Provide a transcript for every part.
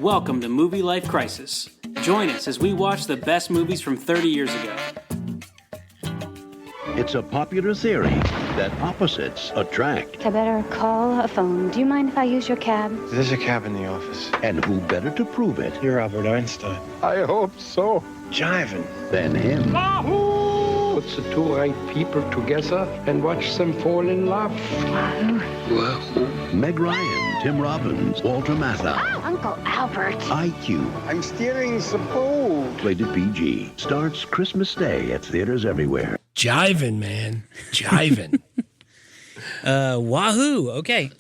Welcome to Movie Life Crisis. Join us as we watch the best movies from 30 years ago. It's a popular theory that opposites attract. I better call a phone. Do you mind if I use your cab? There's a cab in the office. And who better to prove it You're Albert Einstein. I hope so. Jiving. than him? Puts the two right people together and watch them fall in love. Meg Ryan, Tim Robbins, Walter Matthau. Uncle Albert. IQ, I'm steering the boat. rated PG. Starts Christmas Day at theaters everywhere. Jiving, man. Jiving. Wahoo! Okay.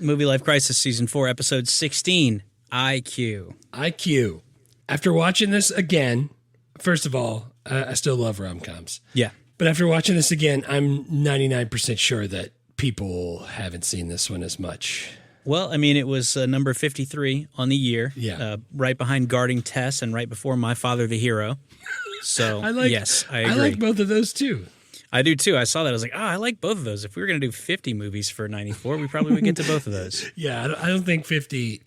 Movie Life Crisis Season 4, Episode 16, IQ. IQ. After watching this again, first of all, I still love rom-coms. Yeah. But after watching this again, I'm 99% sure that people haven't seen this one as much. Well, I mean, it was number 53 on the year. Yeah. Right behind Guarding Tess and right before My Father the Hero. So, yes, I agree. I like both of those, too. I do, too. I saw that. I was like, I like both of those. If we were going to do 50 movies for 94, we probably would get to both of those. Yeah, I don't think 50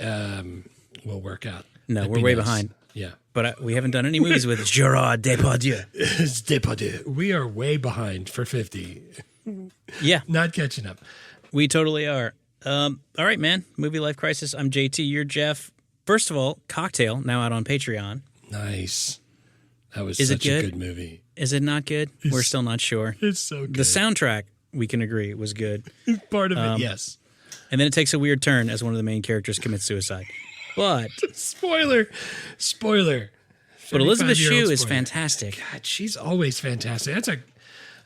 will work out. No, That'd we're be way nice. behind. Yeah. But we haven't done any movies with Gerard Depardieu. It's Depardieu. We are way behind for 50. Yeah, Not catching up. we totally are. All right, man. Movie Life Crisis. I'm JT. You're Jeff. First of all, Cocktail, now out on Patreon. Nice. That was Is it such a good? good movie. Is it not good? We're still not sure. It's so good. The soundtrack, we can agree, was good. Part of it, yes. And then it takes a weird turn as one of the main characters commits suicide. But Spoiler. Elizabeth 35-year-old Shue is spoiler. fantastic. God, she's always fantastic.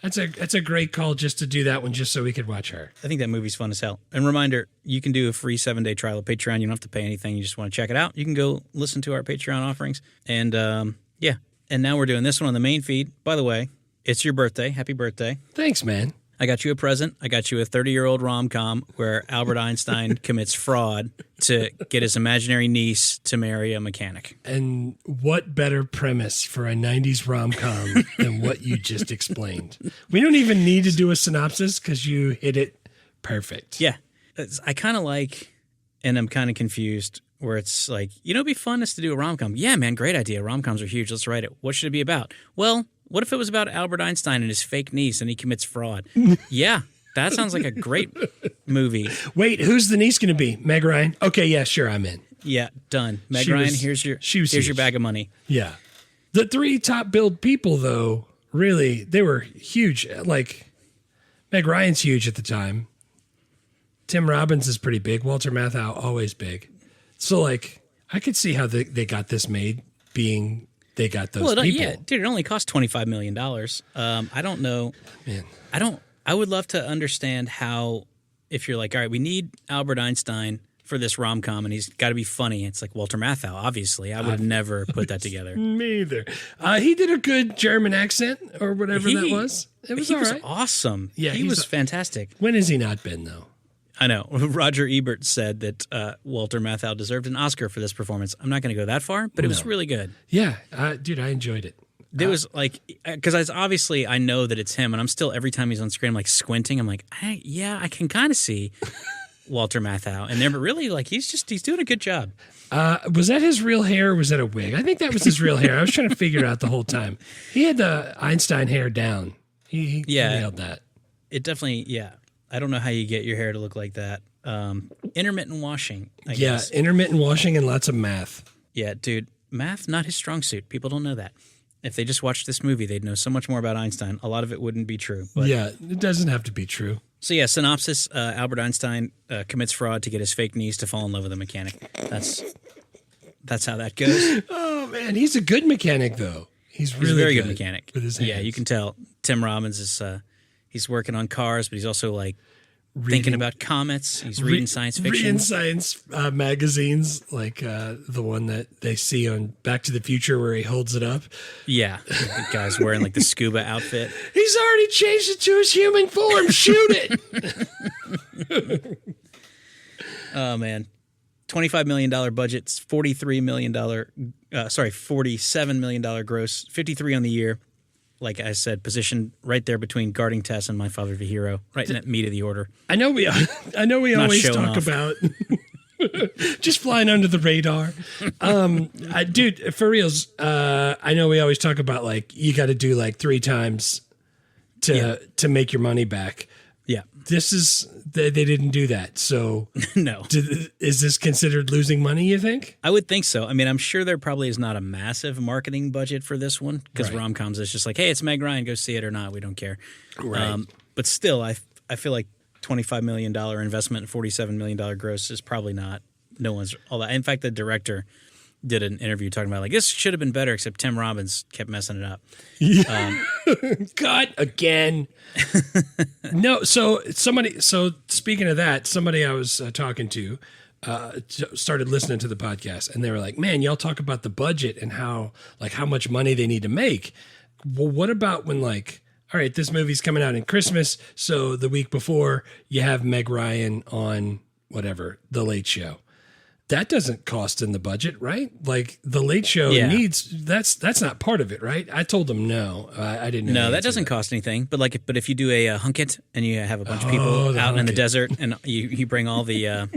That's a great call just to do that one just so we could watch her. I think that movie's fun as hell. And reminder, you can do a free 7-day trial of Patreon. You don't have to pay anything. You just want to check it out. You can go listen to our Patreon offerings. And yeah. And now we're doing this one on the main feed. By the way, it's your birthday. Happy birthday. Thanks, man. I got you a present. I got you a 30-year-old rom-com where Albert Einstein commits fraud to get his imaginary niece to marry a mechanic. And what better premise for a 90s rom-com than what you just explained? We don't even need to do a synopsis because you hit it perfect. Yeah. I kind of like, and I'm kind of confused, where it's like, it'd be fun to do a rom-com. Yeah, man, great idea. Rom-coms are huge. Let's write it. What should it be about? Well, what if it was about Albert Einstein and his fake niece and he commits fraud? Yeah, that sounds like a great movie. Wait, who's the niece going to be? Meg Ryan? Okay, yeah, sure, I'm in. Yeah, done. Meg She Ryan, was- here's your huge. bag of money. Yeah. The three top billed people, though, really, they were huge. Like, Meg Ryan's huge at the time. Tim Robbins is pretty big. Walter Matthau, always big. So, like, I could see how they got this made, being they got those people. Yeah, dude, it only cost $25 million. I don't know. Man. I would love to understand how, if you're like, all right, we need Albert Einstein for this rom-com and he's got to be funny. It's like Walter Matthau, obviously. I would never put that together. Me either. He did a good German accent or whatever that was. It was he all was right. awesome. Yeah, he was fantastic. When has he not been, though? I know. Roger Ebert said that Walter Matthau deserved an Oscar for this performance. I'm not going to go that far, but it was really good. Yeah, dude, I enjoyed it. There was like, because obviously I know that it's him, and I'm still, every time he's on screen, I'm like squinting. I'm like, I can kind of see Walter Matthau. And but really, like, he's doing a good job. Was that his real hair or was that a wig? I think that was his real hair. I was trying to figure it out the whole time. He had the Einstein hair down. He nailed that. It definitely, yeah. I don't know how you get your hair to look like that. Intermittent washing, I guess. Intermittent washing and lots of math. Yeah, dude, math, not his strong suit. People don't know that. If they just watched this movie, they'd know so much more about Einstein. A lot of it wouldn't be true. But, yeah, it doesn't have to be true. So yeah, synopsis, Albert Einstein commits fraud to get his fake niece to fall in love with a mechanic. That's how that goes. Oh, man, he's a good mechanic, though. He's really He's a very good mechanic. with his hands. Yeah, you can tell. Tim Robbins is he's working on cars, but he's also like thinking about comets. He's reading science fiction. Reading science magazines, like the one that they see on Back to the Future where he holds it up. Yeah, the guy's wearing like the scuba outfit. He's already changed it to his human form. Shoot it. Oh man, $25 million budget, $47 million gross, 53 on the year. Like I said, positioned right there between Guarding Tess and My Father the Hero, right in that meat of the order. I know we always showing talk off. about Just flying under the radar. Dude, for reals, I know we always talk about like you got to do like 3 times to make your money back. Yeah. This is they didn't do that. So No. Is this considered losing money, you think? I would think so. I mean, I'm sure there probably is not a massive marketing budget for this one because Right. rom-coms is just like, hey, it's Meg Ryan, go see it or not, we don't care. Right. But still, I feel like $25 million investment and $47 million gross is probably not, no one's all that. In fact, the director did an interview talking about like, this should have been better, except Tim Robbins kept messing it up. God, again. No, so speaking of that, somebody I was talking to started listening to the podcast and they were like, man, y'all talk about the budget and how much money they need to make. Well, what about when like, all right, this movie's coming out in Christmas, so the week before you have Meg Ryan on whatever, The Late Show. That doesn't cost in the budget, right? Like the Late Show needs that's not part of it, right? I told them no. I didn't know. No, that doesn't cost anything. But if you do a hunket and you have a bunch of people out in the desert and you bring all the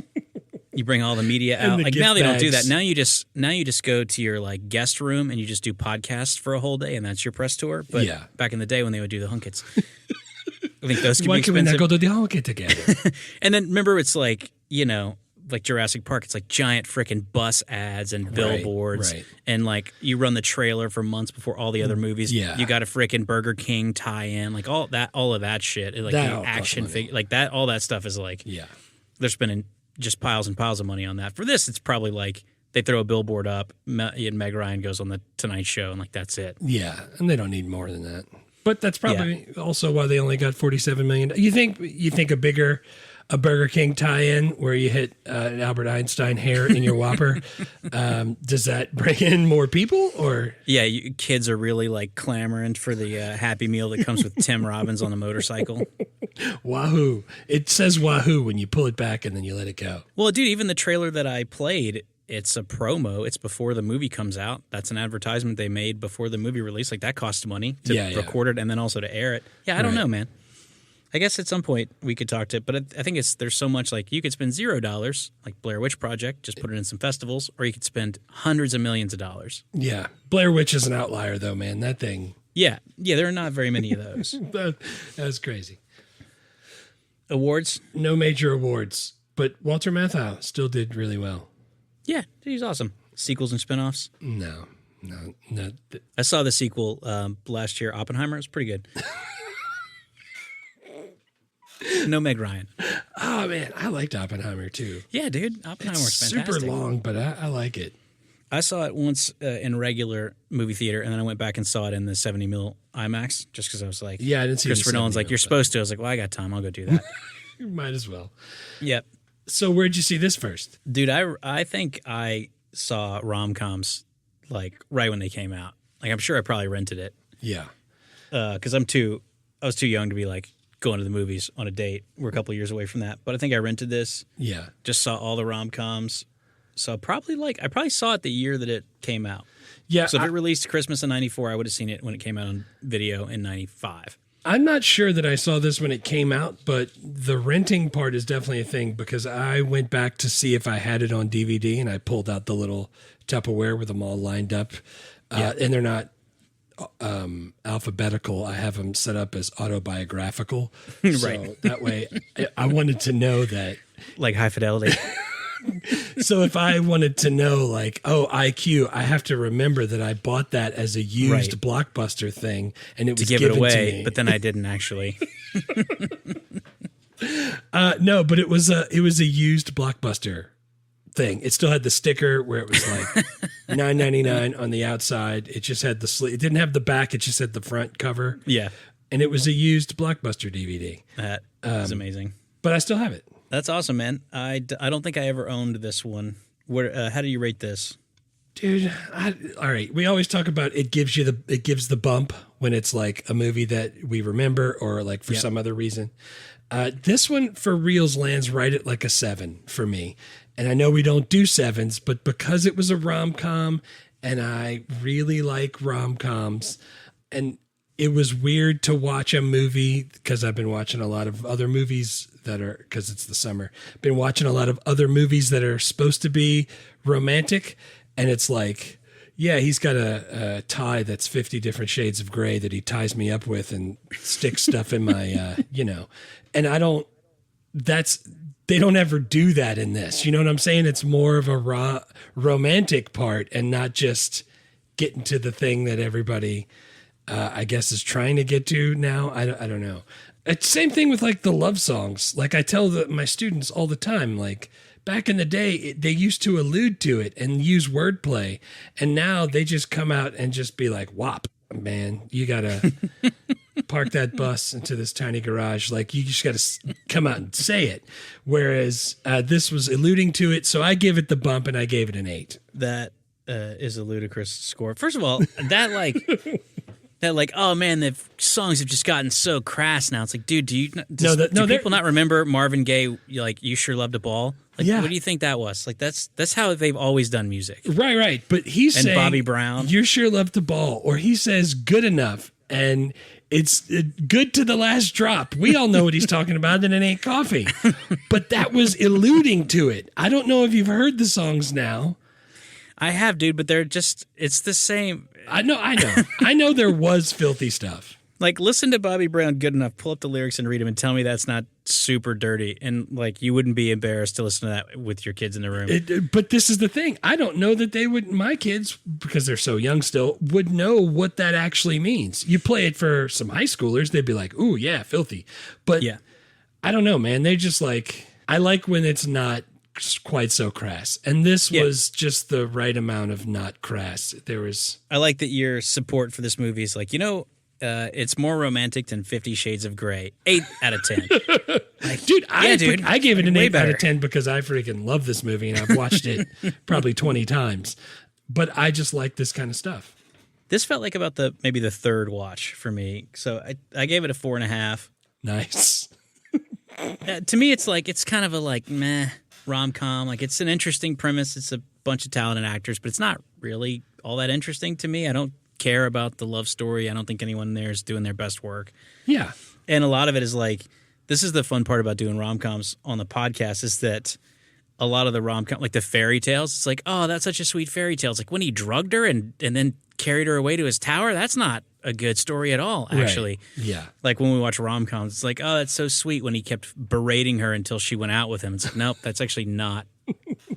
you bring all the media out. the Like now they don't do that. bags. Now you just go to your like guest room and you just do podcasts for a whole day and that's your press tour. But back in the day when they would do the hunkets, I think those could Why be can we not expensive. go to the Hunket together? And then remember, it's like, like Jurassic Park, it's like giant freaking bus ads and billboards. right. And like you run the trailer for months before all the other movies. Yeah. You got a freaking Burger King tie-in, like all of that shit. Like That the all costs action money. figure, like that, all that stuff is like, Yeah. they're spending just piles and piles of money on that. For this, it's probably like they throw a billboard up and Meg Ryan goes on the Tonight Show and like that's it. Yeah, and they don't need more than that. But that's probably also why they only got $47 million. You think a bigger Burger King tie-in where you hit an Albert Einstein hair in your Whopper, does that bring in more people or? Yeah, kids are really like clamoring for the Happy Meal that comes with Tim Robbins on a motorcycle. Wahoo! It says Wahoo when you pull it back and then you let it go. Well, dude, even the trailer that I played, it's a promo. It's before the movie comes out. That's an advertisement they made before the movie release. Like that costs money to record it and then also to air it. Yeah, I don't know, man. I guess at some point we could talk to it, but I think there's so much like you could spend $0, like Blair Witch Project, just put it in some festivals, or you could spend hundreds of millions of dollars. Yeah, Blair Witch is an outlier though, man. That thing. Yeah, there are not very many of those. That's crazy. Awards? No major awards, but Walter Matthau still did really well. Yeah, he's awesome. Sequels and spinoffs? No. I saw the sequel last year, Oppenheimer. It was pretty good. No Meg Ryan. Oh man, I liked Oppenheimer too. Yeah, dude, Oppenheimer was It's fantastic. super long, but I like it. I saw it once in regular movie theater, and then I went back and saw it in the 70 mil IMAX just because I was like, Yeah, I didn't see the Christopher Nolan's 70 like, you're mil, supposed to. I was like, well, I got time. I'll go do that. You might as well. Yep. So where'd you see this first? Dude, I think I saw rom-coms like right when they came out. Like I'm sure I probably rented it Yeah. because I was too young to be like going to the movies on a date. We're a couple years away from that, but I think I rented this. Yeah. Just saw all the rom-coms. So I probably saw it the year that it came out. Yeah. So if it released Christmas in '94, I would have seen it when it came out on video in '95. I'm not sure that I saw this when it came out, but the renting part is definitely a thing because I went back to see if I had it on DVD and I pulled out the little Tupperware with them all lined up. And they're not alphabetical. I have them set up as autobiographical. Right. So that way I wanted to know that. Like high fidelity. So if I wanted to know like, oh, IQ, I have to remember that I bought that as a used Blockbuster thing and it was to give given it away, to me. but then I didn't actually. No, but it was a used Blockbuster thing. It still had the sticker where it was like $9.99 on the outside. It just had the sleeve. It didn't have the back. It just had the front cover. Yeah. And it was a used Blockbuster DVD. That is amazing. But I still have it. That's awesome, man. I don't think I ever owned this one. Where? How do you rate this? Dude, all right. We always talk about it gives the bump when it's like a movie that we remember or like for some other reason. This one for reals lands right at like a 7 for me. And I know we don't do 7s, but because it was a rom-com and I really like rom-coms and it was weird to watch a movie because I've been watching a lot of other movies that are, because it's the summer, been watching a lot of other movies that are supposed to be romantic. And it's like, yeah, he's got a tie that's 50 different shades of gray that he ties me up with and sticks stuff in my, and they don't ever do that in this. You know what I'm saying? It's more of a romantic part and not just getting to the thing that everybody, I guess, is trying to get to now. I don't know. It's same thing with like the love songs. Like I tell my students all the time, like back in the day, they used to allude to it and use wordplay. And now they just come out and just be like, "Wop, man, you got to park that bus into this tiny garage." Like you just got to come out and say it. Whereas this was alluding to it. So I give it the bump and I gave it an 8. That is a ludicrous score. First of all, that oh man, the songs have just gotten so crass now. It's like, dude, do people not remember Marvin Gaye, like "You Sure Loved a Ball"? Like, yeah. What do you think that was? Like, that's how they've always done music. Right. But he's saying, Bobby Brown, "You Sure Loved the Ball," or he says "good enough," and it's good to the last drop. We all know what he's talking about, and it ain't coffee. But that was alluding to it. I don't know if you've heard the songs now. I have, dude, but it's the same. I know. I know there was filthy stuff. Like, listen to Bobby Brown good enough, pull up the lyrics and read them and tell me that's not super dirty. And, like, you wouldn't be embarrassed to listen to that with your kids in the room. But this is the thing. I don't know that my kids, because they're so young still, would know what that actually means. You play it for some high schoolers, they'd be like, "Ooh, yeah, filthy." But yeah. I don't know, man. They just like, I like when it's not quite so crass. And this was just the right amount of not crass. I like that your support for this movie is like, it's more romantic than 50 Shades of Grey. 8 out of 10. Like, dude, I gave it an 8 out of 10 because I freaking love this movie and I've watched it probably 20 times. But I just like this kind of stuff. This felt like about maybe the third watch for me. So I gave it a 4.5. Nice. To me, it's kind of a like meh rom-com. Like, it's an interesting premise. It's a bunch of talented actors, but it's not really all that interesting to me. I don't care about the love story. I don't think anyone there is doing their best work. Yeah. And a lot of it is like, this is the fun part about doing rom-coms on the podcast, is that a lot of the rom-com, like the fairy tales, it's like, oh, that's such a sweet fairy tale. It's like when he drugged her and then carried her away to his tower. That's not a good story at all, actually. Right. Yeah. Like when we watch rom-coms, it's like, oh, that's so sweet when he kept berating her until she went out with him. It's like, nope, that's actually not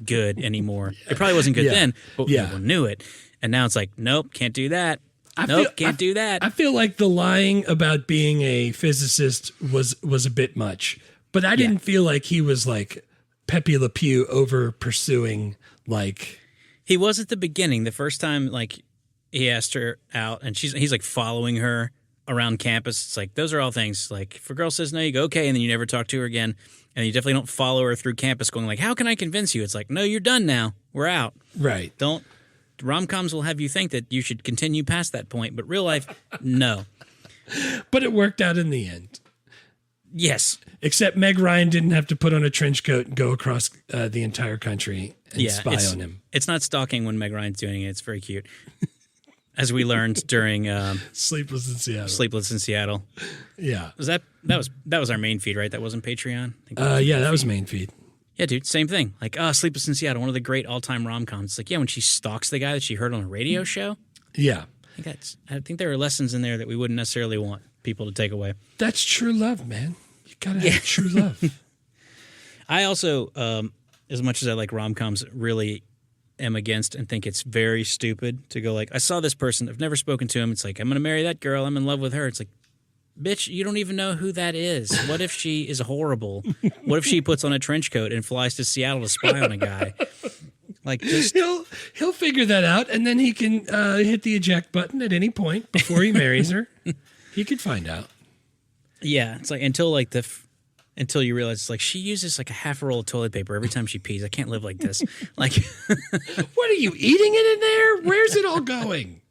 good anymore. It probably wasn't good then, but people knew it. And now it's like, nope, can't do that. Can't do that. I feel like the lying about being a physicist was a bit much, but I didn't feel like he was like Pepe Le Pew over pursuing like. He was at the beginning. The first time, like, he asked her out, and he's like following her around campus. It's like, those are all things. Like, if a girl says no, you go, okay, and then you never talk to her again. And you definitely don't follow her through campus going like, how can I convince you? It's like, no, you're done now. We're out. Right. Rom-coms will have you think that you should continue past that point, but real life, no. But it worked out in the end. Yes. Except Meg Ryan didn't have to put on a trench coat and go across the entire country and spy on him. It's not stalking when Meg Ryan's doing it. It's very cute. As we learned during Sleepless in Seattle. Yeah. That was our main feed, right? That wasn't Patreon? That was main feed. Yeah, dude, same thing. Like, Sleepless in Seattle, one of the great all-time rom-coms. It's like, when she stalks the guy that she heard on a radio show. Yeah. I think there are lessons in there that we wouldn't necessarily want people to take away. That's true love, man. You gotta have true love. I also, as much as I like rom-coms, really am against and think it's very stupid to go like, I saw this person, I've never spoken to him. It's like, I'm going to marry that girl. I'm in love with her. It's like, bitch, you don't even know who that is. What if she is horrible? What if she puts on a trench coat and flies to Seattle to spy on a guy? Like, just he'll figure that out, and then he can hit the eject button at any point before he marries her. He could find out. Yeah, it's like until you realize it's like she uses like a half a roll of toilet paper every time she pees. I can't live like this. Like, what are you eating it in there? Where's it all going?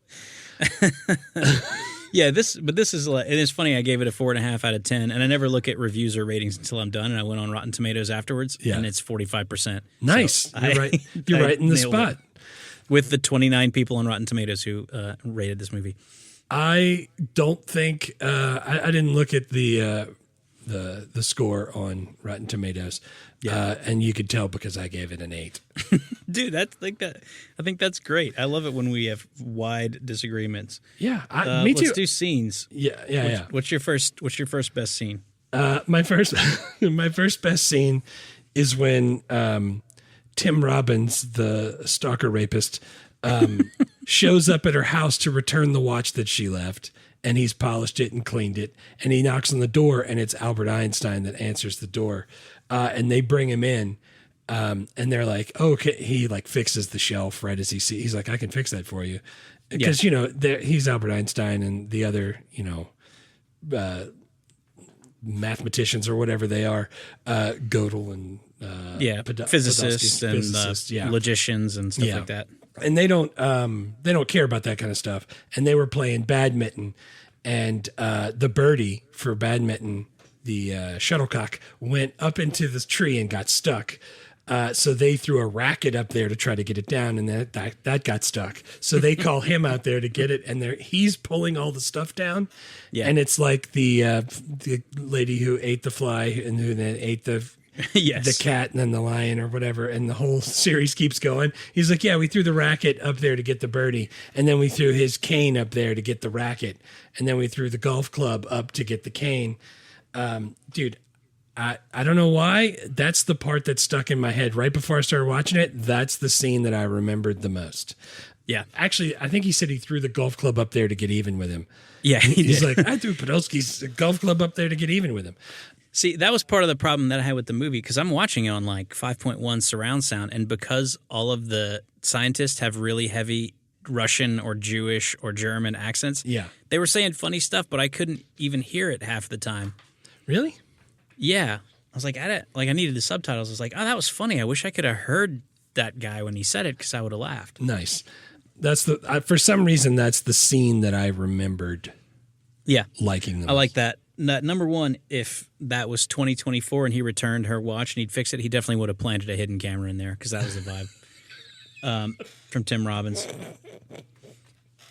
Yeah, this is like, it is funny. I gave it a 4.5 out of 10, and I never look at reviews or ratings until I'm done. And I went on Rotten Tomatoes afterwards, and it's 45%. Nice, so you're right. You're right in the spot. With the 29 people on Rotten Tomatoes who rated this movie. I don't think I didn't look at the score on Rotten Tomatoes. Yeah, and you could tell because I gave it an 8. Dude, I think that's great. I love it when we have wide disagreements. Yeah, me too. Let's do scenes. Yeah. What's your first best scene? My first best scene is when Tim Robbins, the stalker rapist, shows up at her house to return the watch that she left, and he's polished it and cleaned it, and he knocks on the door, and it's Albert Einstein that answers the door, and they bring him in, and they're like, "Oh, okay." He like fixes the shelf right as he's like, "I can fix that for you," because he's Albert Einstein, and the other mathematicians or whatever they are, Gödel and physicists and logicians and stuff like that. And they don't care about that kind of stuff. And they were playing badminton, and the birdie for badminton, the shuttlecock, went up into this tree and got stuck. So they threw a racket up there to try to get it down, and that got stuck. So they call him out there to get it, and he's pulling all the stuff down. Yeah. And it's like the lady who ate the fly and who then ate the cat and then the lion or whatever, and the whole series keeps going. He's like, yeah, we threw the racket up there to get the birdie, and then we threw his cane up there to get the racket, and then we threw the golf club up to get the cane. Dude, I don't know why. That's the part that stuck in my head right before I started watching it. That's the scene that I remembered the most. Yeah. Actually, I think he said he threw the golf club up there to get even with him. Yeah. He's like, I threw Podolsky's golf club up there to get even with him. See, that was part of the problem that I had with the movie, because I'm watching it on like 5.1 surround sound, and because all of the scientists have really heavy Russian or Jewish or German accents, they were saying funny stuff, but I couldn't even hear it half the time. Really? Yeah. I was like, I needed the subtitles. I was like, oh, that was funny. I wish I could have heard that guy when he said it, because I would have laughed. Nice. That's for some reason, that's the scene that I remembered liking the most. I like that. Number one, if that was 2024 and he returned her watch and he'd fix it, he definitely would have planted a hidden camera in there, because that was the vibe from Tim Robbins.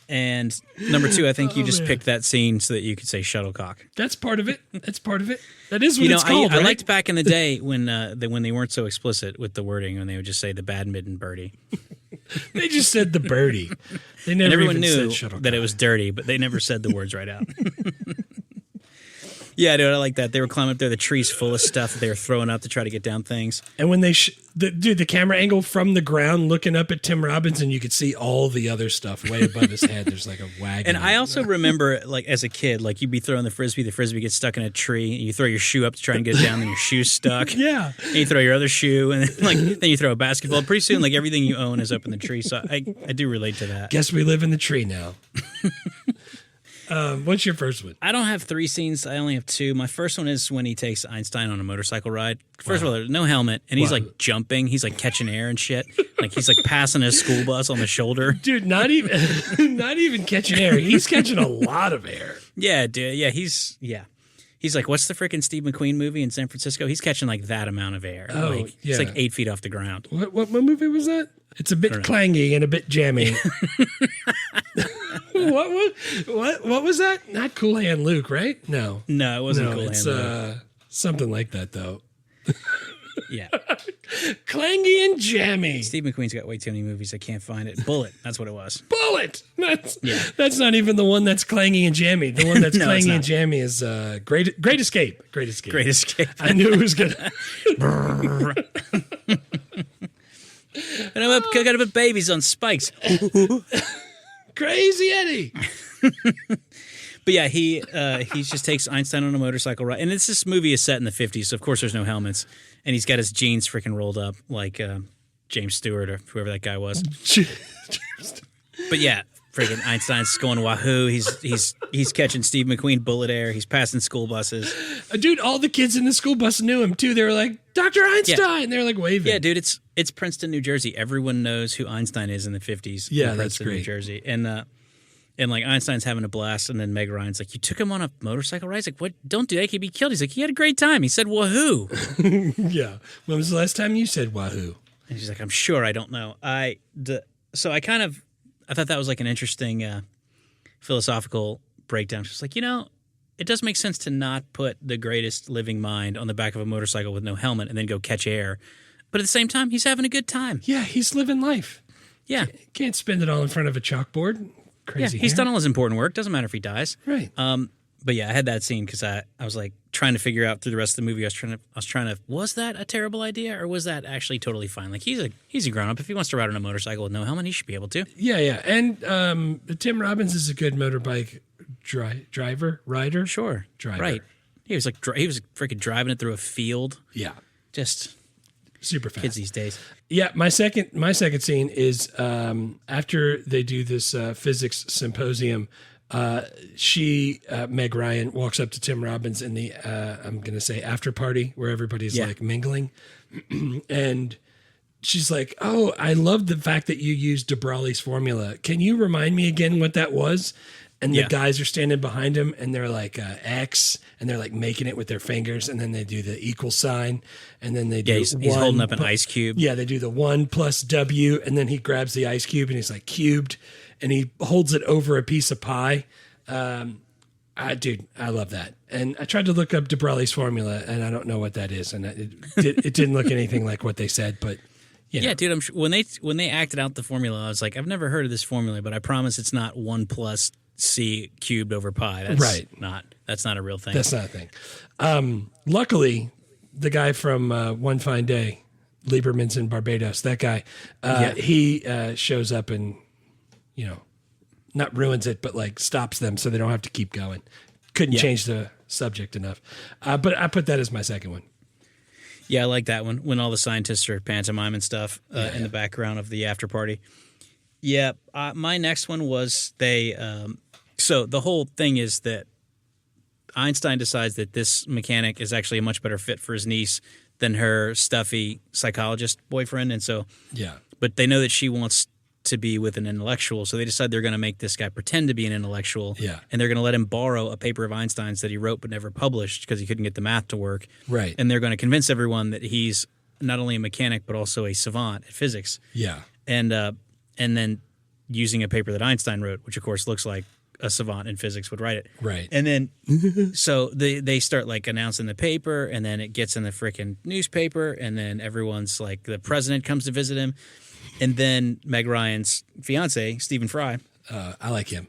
And number two, I think you just picked that scene so that you could say shuttlecock. That's part of it. That is what it's called, I right? liked back in the day when they weren't so explicit with the wording, and they would just say the badminton birdie. They just said the birdie. They never and everyone even knew said shuttlecock. that it was dirty, but they never said the words right out. Yeah, dude, I like that. They were climbing up there, the trees full of stuff that they were throwing up to try to get down things. And when they, the camera angle from the ground looking up at Tim Robbins, and you could see all the other stuff way above his head. There's like a wagon. And I also remember, like, as a kid, like, you'd be throwing the frisbee gets stuck in a tree, and you throw your shoe up to try and get it down, and your shoe's stuck. Yeah. And you throw your other shoe, and then you throw a basketball. Pretty soon, like, everything you own is up in the tree. So I do relate to that. Guess we live in the tree now. What's your first one? I don't have 3 scenes. I only have 2. My first one is when he takes Einstein on a motorcycle ride. First of all, there's no helmet, and he's like jumping. He's like catching air and shit. Like he's like passing a school bus on the shoulder. Dude, not even catching air. He's catching a lot of air. Yeah, dude. Yeah, he's like, what's the freaking Steve McQueen movie in San Francisco? He's catching like that amount of air. Oh, like, He's like 8 feet off the ground. What movie was that? It's a bit clangy and a bit jammy. What was that? Not Cool Hand Luke, right? No, it wasn't Cool Hand Luke. Something like that, though. Yeah. Clangy and jammy. Steve McQueen's got way too many movies. I can't find it. Bullet. That's what it was. Bullet. That's not even the one that's clangy and jammy. The one that's clangy and jammy is Great Escape. Great Escape. Great Escape. I knew it was gonna. And I gotta put babies on spikes. Crazy Eddie. But yeah, he just takes Einstein on a motorcycle ride, and this movie is set in the 50s, so of course there's no helmets, and he's got his jeans freaking rolled up like James Stewart or whoever that guy was. But yeah, freaking Einstein's going wahoo. He's catching Steve McQueen bullet air. He's passing school buses. Dude, all the kids in the school bus knew him too. They were like, Dr. Einstein. Yeah. They're like waving. Yeah, dude, it's Princeton, New Jersey. Everyone knows who Einstein is in the 50s. Yeah, in that's Princeton, great. New Jersey. And like Einstein's having a blast, and then Meg Ryan's like, "You took him on a motorcycle ride?" He's like, "What? Don't do that. He could be killed." He's like, "He had a great time." He said, "Wahoo!" Yeah. When was the last time you said "wahoo"? And she's like, "I'm sure. I don't know." So I thought that was like an interesting philosophical breakdown. She's like, it does make sense to not put the greatest living mind on the back of a motorcycle with no helmet and then go catch air. But at the same time, he's having a good time. Yeah, he's living life. Yeah. Can't spend it all in front of a chalkboard. Crazy. Yeah, he's done all his important work. Doesn't matter if he dies. Right. But yeah, I had that scene because I was like trying to figure out through the rest of the movie. I was trying to was that a terrible idea or was that actually totally fine? Like he's a grown up. If he wants to ride on a motorcycle with no helmet, he should be able to. Yeah. And Tim Robbins is a good motorbike rider. Sure. Driver. Right. He was freaking driving it through a field. Yeah. Just super fast. Kids these days. Yeah, my second scene is after they do this physics symposium. Meg Ryan walks up to Tim Robbins in the I'm gonna say after party where everybody's like mingling, and she's like, "Oh, I love the fact that you used de Broglie's formula. Can you remind me again what that was?" And the guys are standing behind him, and they're like X, and they're like making it with their fingers, and then they do the equal sign, and then they do he's holding up an ice cube. Yeah, they do the 1 plus W, and then he grabs the ice cube, and he's like cubed, and he holds it over a piece of pie. Dude, I love that. And I tried to look up de Broglie's formula, and I don't know what that is, and it didn't look anything like what they said, but. Yeah, dude. I'm sure when they acted out the formula, I was like, I've never heard of this formula, but I promise it's not 1 plus C cubed over pi. That's not a real thing. That's not a thing. Luckily, the guy from One Fine Day, Lieberman's in Barbados, that guy, he shows up and, not ruins it, but like stops them so they don't have to keep going. Couldn't change the subject enough. But I put that as my second one. Yeah, I like that one when all the scientists are pantomime and stuff in the background of the after party. Yeah, my next one was so the whole thing is that Einstein decides that this mechanic is actually a much better fit for his niece than her stuffy psychologist boyfriend. And so, but they know that she wants to be with an intellectual. So they decide they're going to make this guy pretend to be an intellectual. Yeah. And they're going to let him borrow a paper of Einstein's that he wrote but never published because he couldn't get the math to work. Right. And they're going to convince everyone that he's not only a mechanic but also a savant at physics. Yeah. And then using a paper that Einstein wrote, which of course looks like a savant in physics would write it. Right. And then so they start like announcing the paper, and then it gets in the freaking newspaper, and then everyone's like, the president comes to visit him. And then Meg Ryan's fiance, Stephen Fry. I like him.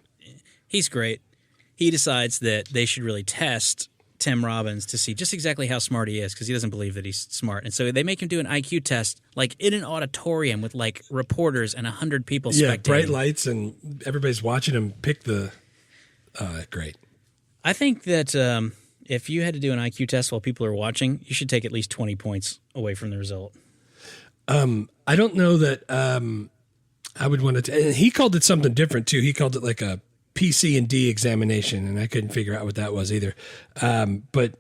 He's great. He decides that they should really test Tim Robbins to see just exactly how smart he is because he doesn't believe that he's smart. And so they make him do an IQ test like in an auditorium with like reporters and 100 people spectating. Yeah, bright lights and everybody's watching him pick the great. I think that if you had to do an IQ test while people are watching, you should take at least 20 points away from the result. I don't know that I would want to. And he called it something different too. He called it like a PC and D examination, and I couldn't figure out what that was either. But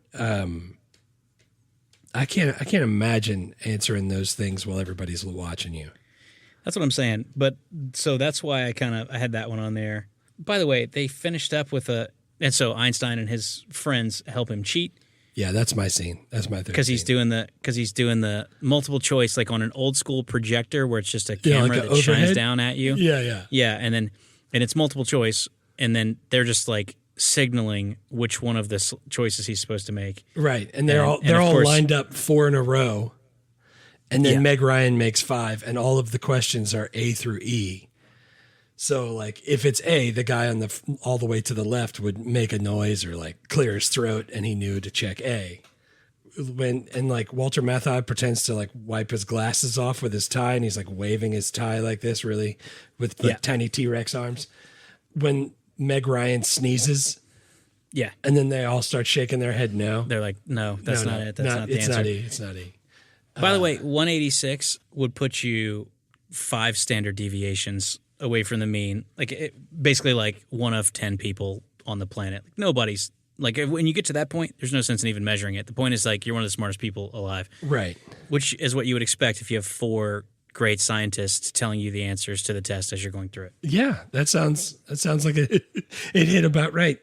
I can't imagine answering those things while everybody's watching you. That's what I'm saying. But so that's why I had that one on there. By the way, they finished up with and so Einstein and his friends help him cheat. Yeah, that's my scene. That's my third. Because he's doing the multiple choice like on an old school projector where it's just a camera that shines down at you. Yeah, and it's multiple choice, and then they're just like signaling which one of the choices he's supposed to make. Right, and they're all lined up 4 in a row, and then Meg Ryan makes 5, and all of the questions are A through E. So, like, if it's A, the guy on all the way to the left would make a noise or like clear his throat, and he knew to check A. And like Walter Matthau pretends to like wipe his glasses off with his tie, and he's like waving his tie like this, really, with like tiny T-Rex arms. When Meg Ryan sneezes, and then they all start shaking their head no. They're like, no, that's not it. That's not the answer. It's not E. By the way, 186 would put you 5 standard deviations away from the mean, basically like 1 of 10 people on the planet. Like nobody's like when you get to that point, there's no sense in even measuring it. The point is like you're one of the smartest people alive, right? Which is what you would expect if you have 4 great scientists telling you the answers to the test as you're going through it. Yeah, that sounds like it hit about right.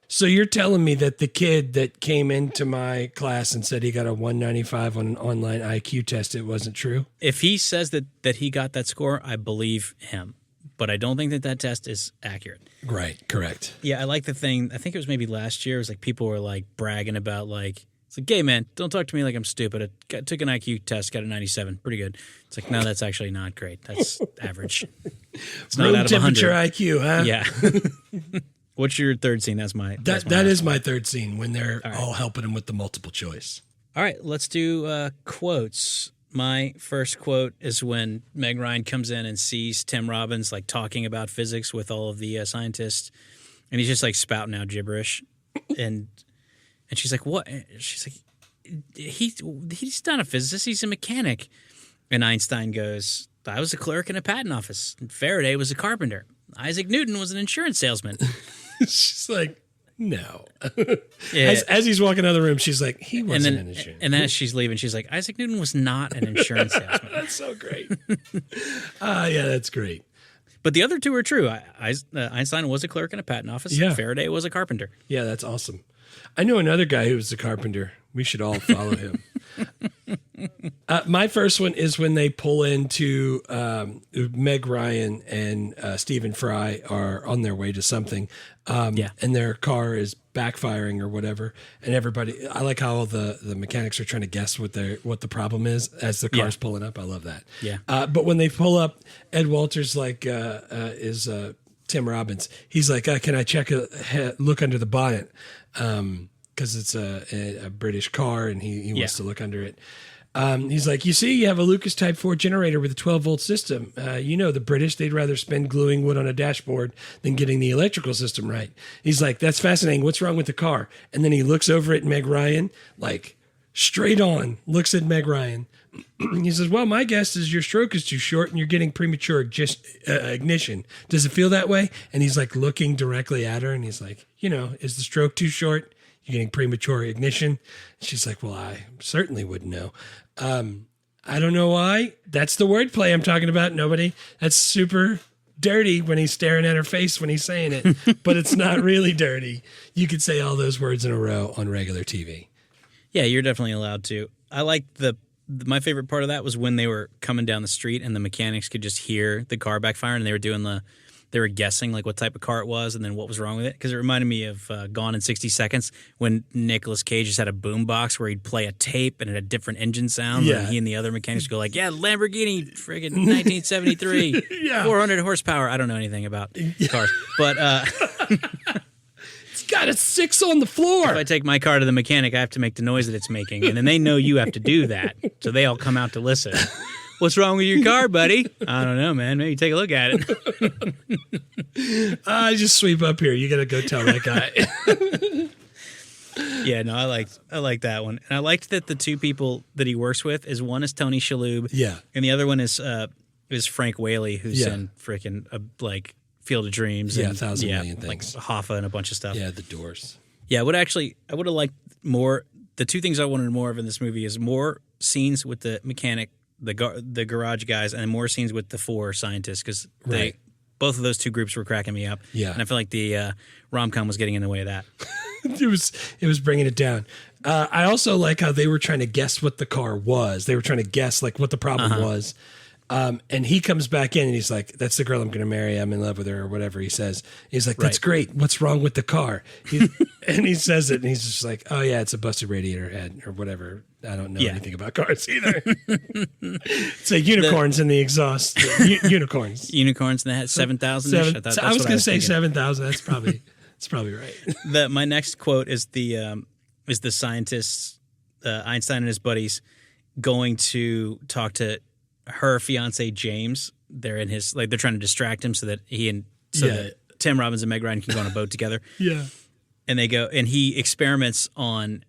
So you're telling me that the kid that came into my class and said he got a 195 on an online IQ test, it wasn't true? If he says that he got that score, I believe him. but I don't think that test is accurate. Right, correct. Yeah, I like the thing. I think it was maybe last year. It was like people were like bragging about like, it's like, hey, man, don't talk to me like I'm stupid. I took an IQ test, got a 97. Pretty good. It's like, no, that's actually not great. That's average. It's not out of 100. Temperature IQ, huh? Yeah. What's your third scene? That is my third scene when they're all helping him with the multiple choice. All right, let's do quotes. My first quote is when Meg Ryan comes in and sees Tim Robbins like talking about physics with all of the scientists, and he's just like spouting out gibberish, and she's like, "What?" She's like, "He's not a physicist. He's a mechanic." And Einstein goes, "I was a clerk in a patent office. And Faraday was a carpenter. Isaac Newton was an insurance salesman." She's like, no. Yeah. As he's walking out of the room, she's like, he wasn't an insurance. And then as she's leaving, she's like, Isaac Newton was not an insurance salesman. That's so great. Yeah, that's great. But the other two are true. Einstein was a clerk in a patent office. Yeah. Faraday was a carpenter. Yeah, that's awesome. I know another guy who was a carpenter. We should all follow him. My first one is when they pull into Meg Ryan and Stephen Fry are on their way to something. And their car is backfiring or whatever. And everybody, I like how all the mechanics are trying to guess what the problem is as the car's pulling up. I love that. Yeah. But when they pull up, Ed Walters is Tim Robbins. He's like, can I look under the bonnet? Because it's a British car and he wants to look under it. He's like, you see, you have a Lucas Type 4 generator with a 12-volt system. The British, they'd rather spend gluing wood on a dashboard than getting the electrical system right. He's like, that's fascinating. What's wrong with the car? And then he looks over at Meg Ryan, like straight on, looks at Meg Ryan. He says, well, my guess is your stroke is too short and you're getting premature ignition. Does it feel that way? And he's like looking directly at her and he's like, is the stroke too short? You're getting premature ignition. She's like, well, I certainly wouldn't know. I don't know why. That's the wordplay I'm talking about. Nobody. That's super dirty when he's staring at her face when he's saying it, but it's not really dirty. You could say all those words in a row on regular TV. Yeah, you're definitely allowed to. I like my favorite part of that was when they were coming down the street and the mechanics could just hear the car backfiring and they were guessing like what type of car it was and then what was wrong with it. Because it reminded me of Gone in 60 Seconds when Nicolas Cage just had a boom box where he'd play a tape and it had different engine sounds. Yeah. And he and the other mechanics would go like, yeah, Lamborghini, friggin' 1973, Yeah. 400 horsepower. I don't know anything about cars. But It's got a 6 on the floor. if I take my car to the mechanic, I have to make the noise that it's making. And then they know you have to do that. So they all come out to listen. What's wrong with your car, buddy? I don't know, man. Maybe take a look at it. I just sweep up here. You got to go tell that guy. Yeah, no, I like that one. And I liked that the two people that he works with is one is Tony Shalhoub. Yeah. And the other one is Frank Whaley, who's Yeah. in freaking Field of Dreams. Yeah, and, 1,000 million things. Like Hoffa and a bunch of stuff. Yeah, the Doors. Yeah, I would have liked more. The two things I wanted more of in this movie is more scenes with the mechanic, the garage guys, and more scenes with the 4 scientists because Right. both of those two groups were cracking me up. Yeah. And I feel like the RomCom was getting in the way of that. It was bringing it down. I also like how they were trying to guess what the car was. They were trying to guess like what the problem was. And he comes back in and he's like, that's the girl I'm going to marry. I'm in love with her or whatever he says. He's like, that's great. What's wrong with the car? And he says it and he's just like, oh yeah, it's a busted radiator head or whatever. I don't know anything about cars either. It's like unicorns in the exhaust. Unicorns. Unicorns and that 7,000-ish. I was going to say 7,000. That's probably right. My next quote is the scientists, Einstein and his buddies, going to talk to her fiance James. They're in his they're trying to distract him so that that Tim Robbins and Meg Ryan can go on a boat together. Yeah. And they go and he experiments on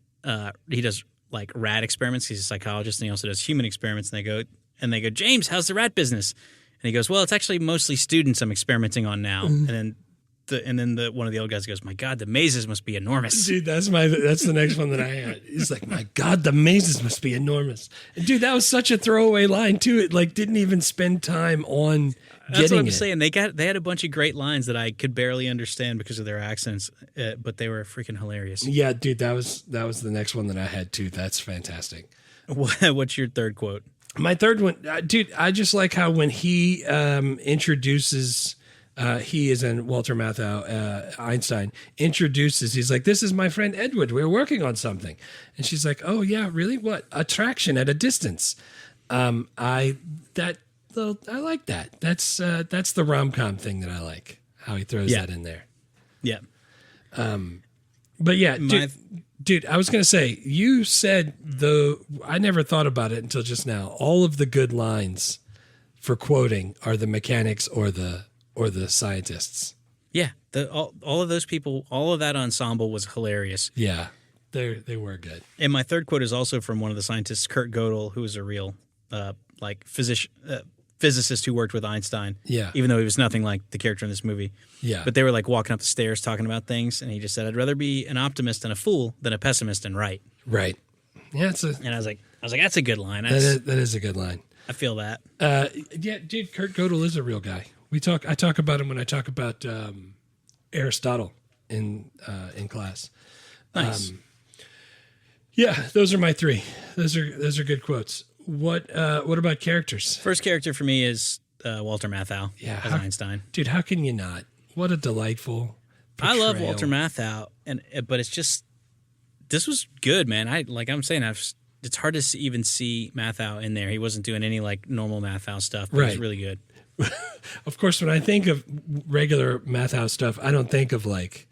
he does like rat experiments. He's a psychologist and he also does human experiments. And they go, James, how's the rat business? And he goes, well, it's actually mostly students I'm experimenting on now. And then one of the old guys goes, my God, the mazes must be enormous. Dude, that's the next one that I had. He's like, my God, the mazes must be enormous. And dude, that was such a throwaway line too. It like didn't even spend time on That's getting what I'm it. saying. They had a bunch of great lines that I could barely understand because of their accents, but they were freaking hilarious. Yeah, dude, that was the next one that I had too. That's fantastic. What's your third quote? My third one, dude, I just like how when he introduces he is in Walter Matthau, Einstein, introduces, he's like, this is my friend Edward. We're working on something. And she's like, oh, yeah, really? What? Attraction at a distance. I like that. That's the rom-com thing that I like, how he throws that in there. Yeah. But yeah, dude, I was going to say, you said, I never thought about it until just now. All of the good lines for quoting are the mechanics or the scientists. Yeah. All of those people, all of that ensemble was hilarious. Yeah, they were good. And my third quote is also from one of the scientists, Kurt Gödel, who was a real physicist who worked with Einstein. Yeah. Even though he was nothing like the character in this movie. Yeah. But they were like walking up the stairs talking about things, and he just said, I'd rather be an optimist and a fool than a pessimist and right. Right. Yeah, and I was like, that's a good line. That is a good line. I feel that. Yeah, dude, Kurt Gödel is a real guy. I talk about him when I talk about Aristotle in class. Nice. Yeah, those are my three. Those are good quotes. What about characters? First character for me is Walter Matthau as Einstein. Dude, how can you not? What a delightful portrayal. I love Walter Matthau, but it's just, this was good, man. It's hard to even see Matthau in there. He wasn't doing any like normal Matthau stuff, but it was really good. Of course, when I think of regular Matthau stuff, I don't think of like,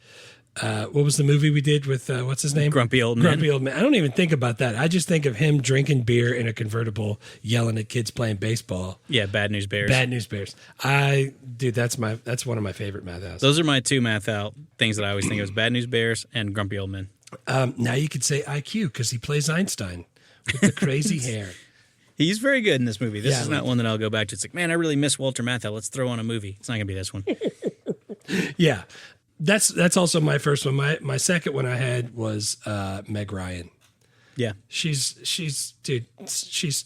what was the movie we did with, what's his name? Grumpy Old Man. Grumpy Old Man. I don't even think about that. I just think of him drinking beer in a convertible, yelling at kids playing baseball. Yeah, Bad News Bears. Bad News Bears. Dude, that's one of my favorite Matthau's. Those are my two Matthau things that I always think of: Bad News Bears and Grumpy Old Man. Now you could say IQ because he plays Einstein with the crazy hair. He's very good in this movie. This is not one that I'll go back to. It's like, man, I really miss Walter Matthau. Let's throw on a movie. It's not going to be this one. Yeah. That's also my first one. My second one I had was Meg Ryan. Yeah. She's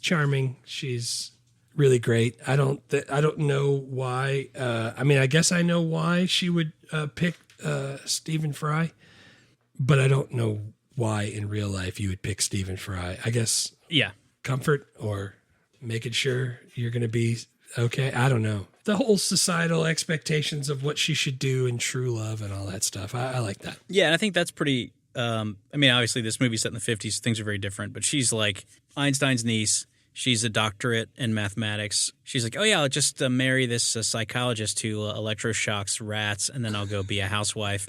charming. She's really great. I don't know why. I guess I know why she would pick Stephen Fry, but I don't know why in real life you would pick Stephen Fry. I guess comfort or making sure you're going to be okay. I don't know. The whole societal expectations of what she should do in true love and all that stuff. I like that. Yeah, and I think that's pretty. Obviously, this movie's set in the 50s. Things are very different, but she's like Einstein's niece. She's a doctorate in mathematics. She's like, oh, yeah, I'll just marry this psychologist who electroshocks rats, and then I'll go be a housewife.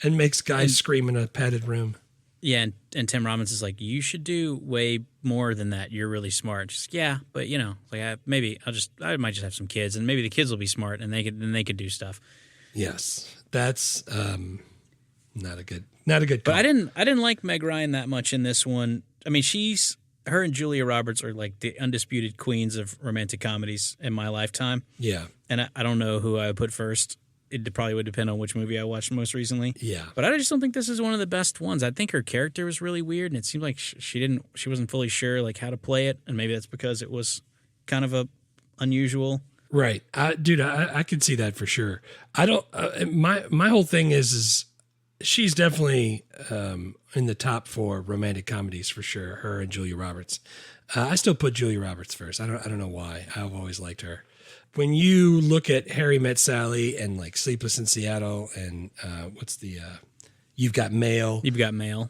And makes guys scream in a padded room. Yeah, and Tim Robbins is like, you should do way more than that. You're really smart. She's like, yeah, but I might just have some kids, and maybe the kids will be smart, and they could do stuff. Yes, that's not a good call. But I didn't like Meg Ryan that much in this one. I mean, her and Julia Roberts are like the undisputed queens of romantic comedies in my lifetime. Yeah, and I don't know who I would put first. It probably would depend on which movie I watched most recently. Yeah. But I just don't think this is one of the best ones. I think her character was really weird, and it seemed like she wasn't fully sure like how to play it, and maybe that's because it was kind of unusual. Right. Dude, I could see that for sure. I don't my whole thing is she's definitely in the top 4 romantic comedies for sure, her and Julia Roberts. I still put Julia Roberts first. I don't know why. I've always liked her. When you look at Harry Met Sally and like Sleepless in Seattle and what's the You've Got Mail,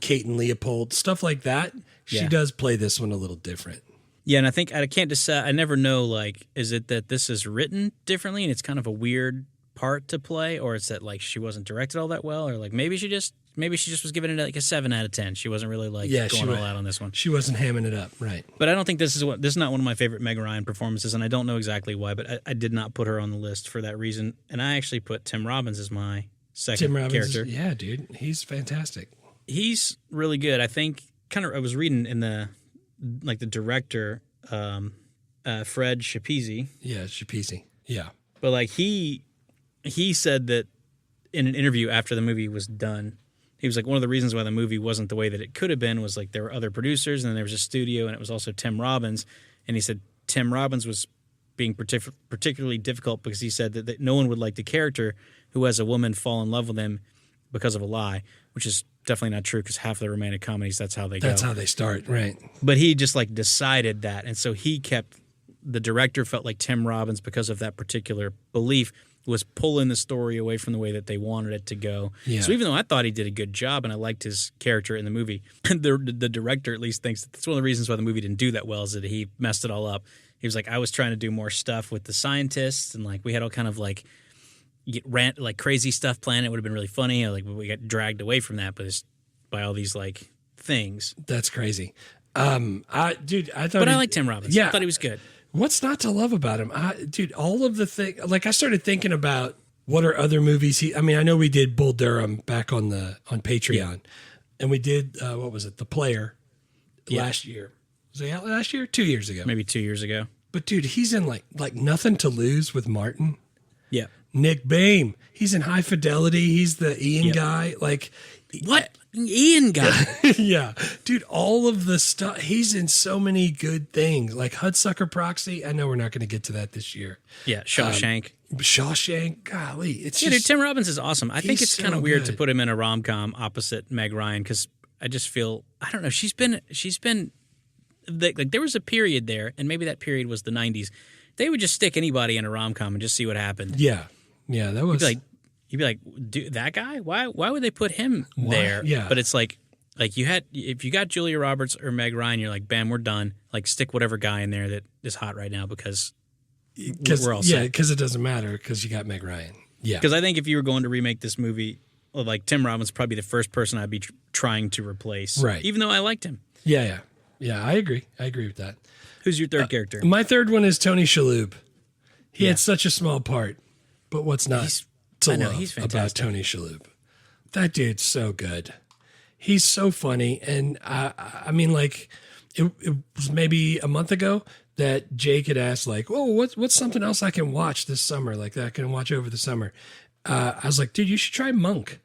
Kate and Leopold, stuff like that, she does play this one a little different. Yeah, and I think I can't decide. I never know, like, is it that this is written differently and it's kind of a weird part to play, or it's that like she wasn't directed all that well, or like maybe she just was giving it like a 7 out of 10. She wasn't really like going all out on this one. She wasn't hamming it up, right? But I don't think this is not one of my favorite Meg Ryan performances, and I don't know exactly why, but I did not put her on the list for that reason. And I actually put Tim Robbins as my second character. Yeah, dude, he's fantastic. He's really good. I think I was reading in the director, Fred Schapisi. Yeah, Schapisi. Yeah, but like he said that in an interview after the movie was done, he was like, one of the reasons why the movie wasn't the way that it could have been was like there were other producers and then there was a studio and it was also Tim Robbins. And he said Tim Robbins was being particularly difficult because he said that no one would like the character who has a woman fall in love with him because of a lie, which is definitely not true because half of the romantic comedies, that's how they go. That's how they start, right. But he just like decided that. And so he kept the director felt like Tim Robbins, because of that particular belief, was pulling the story away from the way that they wanted it to go. Yeah. So even though I thought he did a good job and I liked his character in the movie, the director at least thinks that that's one of the reasons why the movie didn't do that well, is that he messed it all up. He was like, I was trying to do more stuff with the scientists, and like we had all kind of like crazy stuff planned. It would have been really funny. Like we got dragged away from that, but it's by all these like things. That's crazy. I thought. But I like Tim Robbins. Yeah, I thought he was good. What's not to love about him? All of the thing. Like I started thinking about what are other movies I know we did Bull Durham back on Patreon, and we did what was it? The Player last year. Was it out last year? 2 years ago. Maybe 2 years ago. But dude, he's in like Nothing to Lose with Martin. Yeah. Nick Baim. He's in High Fidelity. He's the Ian guy. Like what? Ian guy. Yeah. Dude, all of the stuff. He's in so many good things. Like Hudsucker Proxy. I know we're not going to get to that this year. Yeah. Shawshank. Shawshank. Golly. It's dude, just, Tim Robbins is awesome. I think it's so kind of weird good. to put him in a rom-com opposite Meg Ryan, because I just feel, I don't know, she's been like there was a period there, and maybe that period was the 90s. They would just stick anybody in a rom-com and just see what happened. Yeah. Yeah, that was You'd be like, dude, that guy? Why would they put him there? Yeah. But it's like if you got Julia Roberts or Meg Ryan, you're like, bam, we're done. Like stick whatever guy in there that is hot right now, because we're all set. Yeah, because it doesn't matter because you got Meg Ryan. Yeah. Because I think if you were going to remake this movie, like Tim Robbins would probably be the first person I'd be trying to replace. Right. Even though I liked him. Yeah. I agree. I agree with that. Who's your third character? My third one is Tony Shalhoub. He had such a small part, but what's not he's love fantastic about Tony Shalhoub? That dude's so good. He's so funny, and I mean, like, it was maybe a month ago that Jake had asked, like, "Oh, what's something else I can watch this summer? Like that I can watch over the summer?" I was like, "Dude, you should try Monk."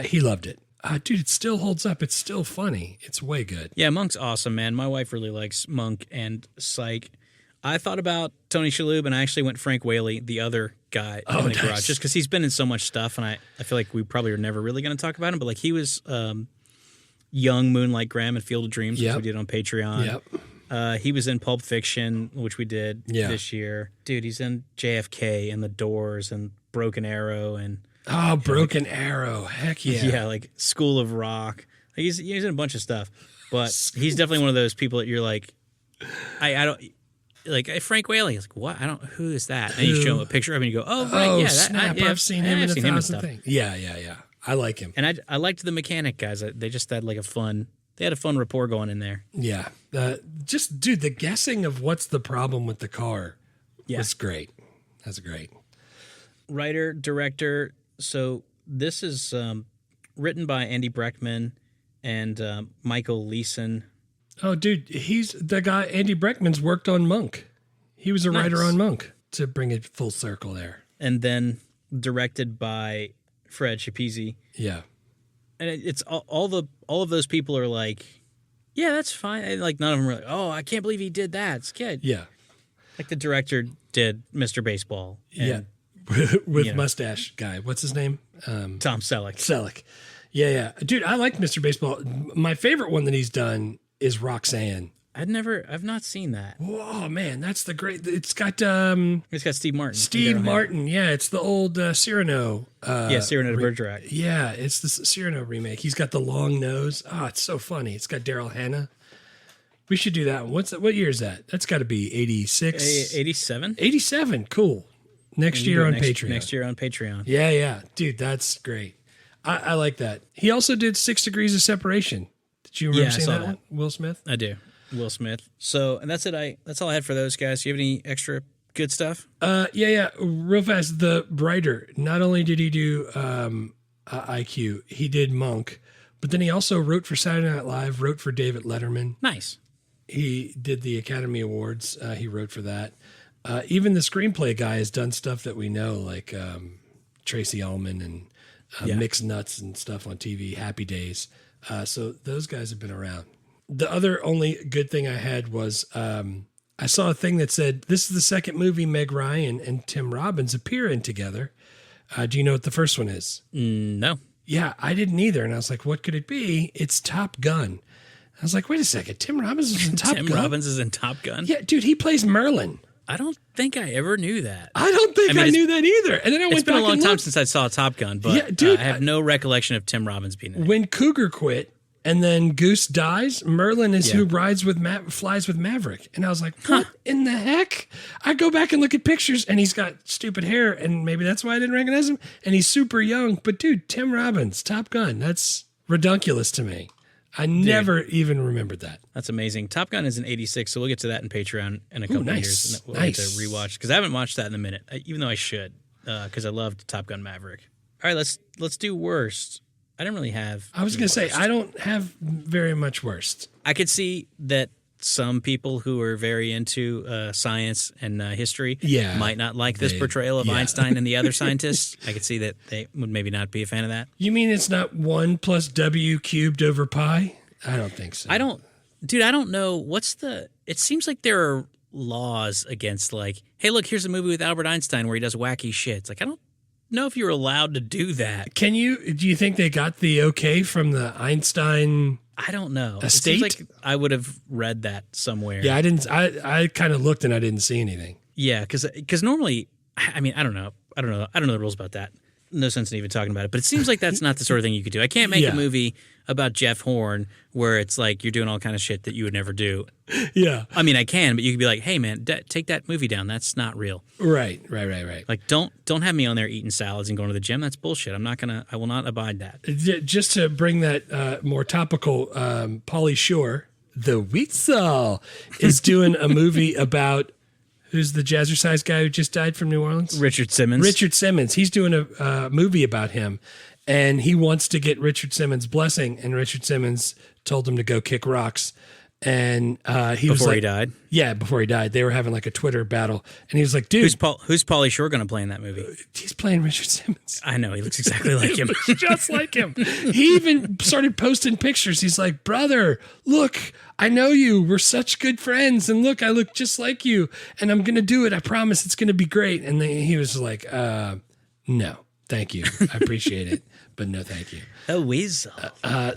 He loved it. Dude, it still holds up. It's still funny. It's way good. Yeah, Monk's awesome, man. My wife really likes Monk and Psych. I thought about Tony Shalhoub, and I actually went Frank Whaley, the other guy in the garage, just because he's been in so much stuff, and I feel like we probably are never really going to talk about him, but like he was young Moonlight Graham and Field of Dreams, which we did on Patreon. Yep. He was in Pulp Fiction, which we did this year. Dude, he's in JFK and The Doors and Broken Arrow and Broken Arrow. Heck yeah. Yeah, like School of Rock. Like he's in a bunch of stuff, but he's definitely one of those people that you're like, I don't. Like Frank Whaley, like what? Who is that? And you show him a picture of him, and you go, "Oh, right, yeah, snap! I've seen him in a thousand stuff." things. Yeah. I like him, and I liked the mechanic guys. They just had like a fun rapport going in there. Yeah, just dude, the guessing of what's the problem with the car was great. That's great. Writer, director. So this is written by Andy Breckman and Michael Leeson. Oh, dude, he's the guy. Andy Breckman's worked on Monk. He was a writer on Monk, to bring it full circle there. And then directed by Fred Schapisi. Yeah, and it's all of those people are like, yeah, that's fine. And like none of them are like, oh, I can't believe he did that. It's good. Yeah, like the director did Mr. Baseball. And, with mustache guy. What's his name? Tom Selleck. Selleck. Yeah. Dude, I like Mr. Baseball. My favorite one that he's done is Roxanne. I've not seen that. Oh man, that's the great. It's got Steve Martin. Steve Martin. Yeah, it's the old Cyrano. Cyrano de Bergerac. Yeah, it's the Cyrano remake. He's got the long nose. Oh, it's so funny. It's got Daryl Hannah. We should do that one. What year is that? That's got to be 86. 87? 87. Cool. Next year on Patreon. Next year on Patreon. Yeah. Dude, that's great. I like that. He also did 6 Degrees of Separation. Did you remember seeing that one? Will Smith? I do. Will Smith. So, and that's it. That's all I had for those guys. Do you have any extra good stuff? Yeah. Real fast. The writer, not only did he do IQ, he did Monk, but then he also wrote for Saturday Night Live, wrote for David Letterman. Nice. He did the Academy Awards. He wrote for that. Even the screenplay guy has done stuff that we know, like Tracy Ullman and Mixed Nuts and stuff on TV, Happy Days. So those guys have been around. The other only good thing I had was I saw a thing that said, this is the second movie Meg Ryan and Tim Robbins appear in together. Do you know what the first one is? No. Yeah, I didn't either. And I was like, what could it be? It's Top Gun. I was like, wait a second, Tim Robbins was in Top Gun? Tim Robbins is in Top Gun? Yeah, dude, he plays Merlin. I don't think I ever knew that. I don't think I knew that either. And then I went back and It's been a long time since I saw Top Gun, but yeah, dude, I have no recollection of Tim Robbins being in it. When Cougar quit and then Goose dies, Merlin is who flies with Maverick. And I was like, what in the heck? I go back and look at pictures and he's got stupid hair and maybe that's why I didn't recognize him. And he's super young. But dude, Tim Robbins, Top Gun, that's redunculous to me. I never even remembered that. That's amazing. Top Gun is in 86, so we'll get to that in Patreon in a couple of years. And we'll get to rewatch, because I haven't watched that in a minute, even though I should, because I loved Top Gun Maverick. All right, let's do worst. I didn't really have. I was going to say, I don't have very much worst. I could see that some people who are very into science and history might not like this portrayal of Einstein and the other scientists. I could see that they would maybe not be a fan of that. You mean it's not 1 + W cubed over pi? I don't think so. I don't know. It seems like there are laws against like, hey, look, here's a movie with Albert Einstein where he does wacky shit. It's like, I don't know if you're allowed to do that. Do you think they got the okay from the Einstein? I don't know. Estate? It seems like I would have read that somewhere. Yeah, I didn't. I kind of looked and I didn't see anything. Yeah, because normally, I mean, I don't know the rules about that. No sense in even talking about it. But it seems like that's not the sort of thing you could do. I can't make a movie about Jeff Horn where it's like you're doing all kind of shit that you would never do. Yeah. I mean, I can, but you could be like, hey, man, take that movie down. That's not real. Right. Like, don't have me on there eating salads and going to the gym. That's bullshit. I will not abide that. Just to bring that more topical, Pauly Shore, the Weasel, is doing a movie about. Who's the jazzercise guy who just died from New Orleans? Richard Simmons. Richard Simmons. He's doing a movie about him, and he wants to get Richard Simmons' blessing, and Richard Simmons told him to go kick rocks. And before he died? Yeah, before he died. They were having like a Twitter battle, and he was like, dude. Who's Pauly Shore going to play in that movie? He's playing Richard Simmons. I know. He looks exactly like him. He looks just like him. He even started posting pictures. He's like, brother, look, I know you. We're such good friends. And look, I look just like you. And I'm going to do it. I promise it's going to be great. And then he was like, no, thank you. I appreciate it. But no, thank you. A weasel.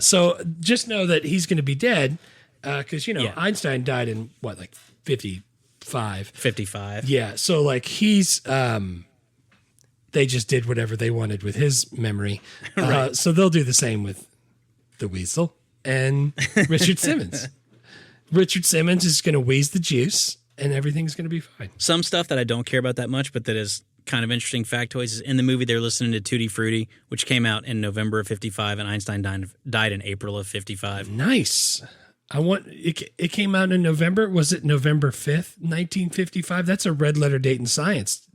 So just know that he's going to be dead. Because, Einstein died in, what, like 55? 55. Yeah, so, like, he's, they just did whatever they wanted with his memory. Right. So they'll do the same with the Weasel and Richard Simmons. Richard Simmons is going to wheeze the juice, and everything's going to be fine. Some stuff that I don't care about that much, but that is kind of interesting factoids is in the movie they're listening to Tutti Frutti, which came out in November of 55, and Einstein died in April of 55. Nice. It came out in November. Was it November 5th, 1955? That's a red letter date in science.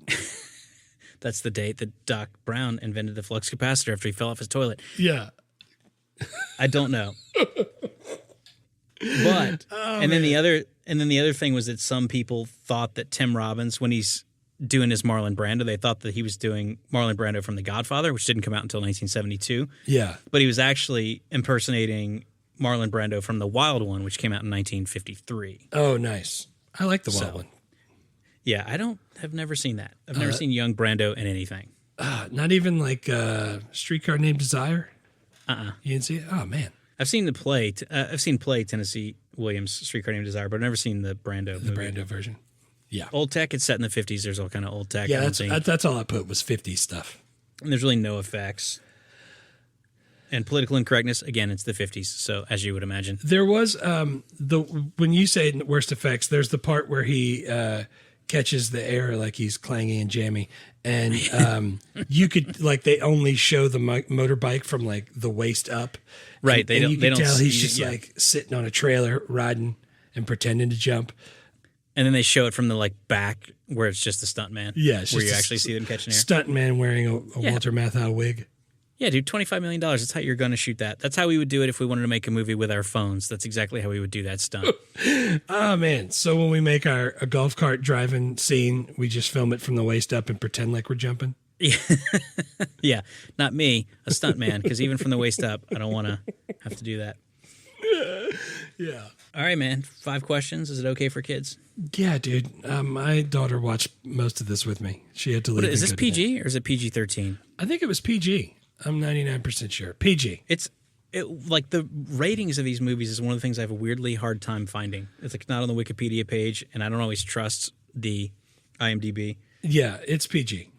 That's the date that Doc Brown invented the flux capacitor after he fell off his toilet. Yeah. I don't know. But then the other thing was that some people thought that Tim Robbins, when he's doing his Marlon Brando, they thought that he was doing Marlon Brando from The Godfather, which didn't come out until 1972. Yeah. But he was actually impersonating Marlon Brando from The Wild One, which came out in 1953. Oh, nice. I like The Wild One. Yeah, have never seen that. I've never seen young Brando in anything. Not even like Streetcar Named Desire? You didn't see it? Oh, man. I've seen the play. I've seen play Tennessee Williams' Streetcar Named Desire, but I've never seen the Brando movie. Brando version. Yeah. Old tech, it's set in the 50s. There's all kind of old tech. Yeah, that's all I put was 50s stuff. And there's really no effects. And political incorrectness, again, it's the 50s, so as you would imagine. There was, when you say worst effects, there's the part where he catches the air like he's clangy and jammy. And you could, like, they only show the motorbike from, like, the waist up. Right. And you can tell he's just, like, sitting on a trailer, riding and pretending to jump. And then they show it from the, like, back where it's just the stuntman. Yeah. Where you actually see them catching air. Stuntman wearing a Walter Matthau wig. Yeah, dude, $25 million. That's how you're going to shoot that. That's how we would do it if we wanted to make a movie with our phones. That's exactly how we would do that stunt. Oh, man. So when we make a golf cart driving scene, we just film it from the waist up and pretend like we're jumping? Yeah. Yeah, not me, a stuntman, because even from the waist up, I don't want to have to do that. Yeah. All right, man. 5 questions. Is it okay for kids? Yeah, dude. My daughter watched most of this with me. She had to leave. Is this PG or is it PG-13? I think it was PG. I'm 99% sure. PG. It's like the ratings of these movies is one of the things I have a weirdly hard time finding. It's like not on the Wikipedia page, and I don't always trust the IMDb. Yeah, it's PG.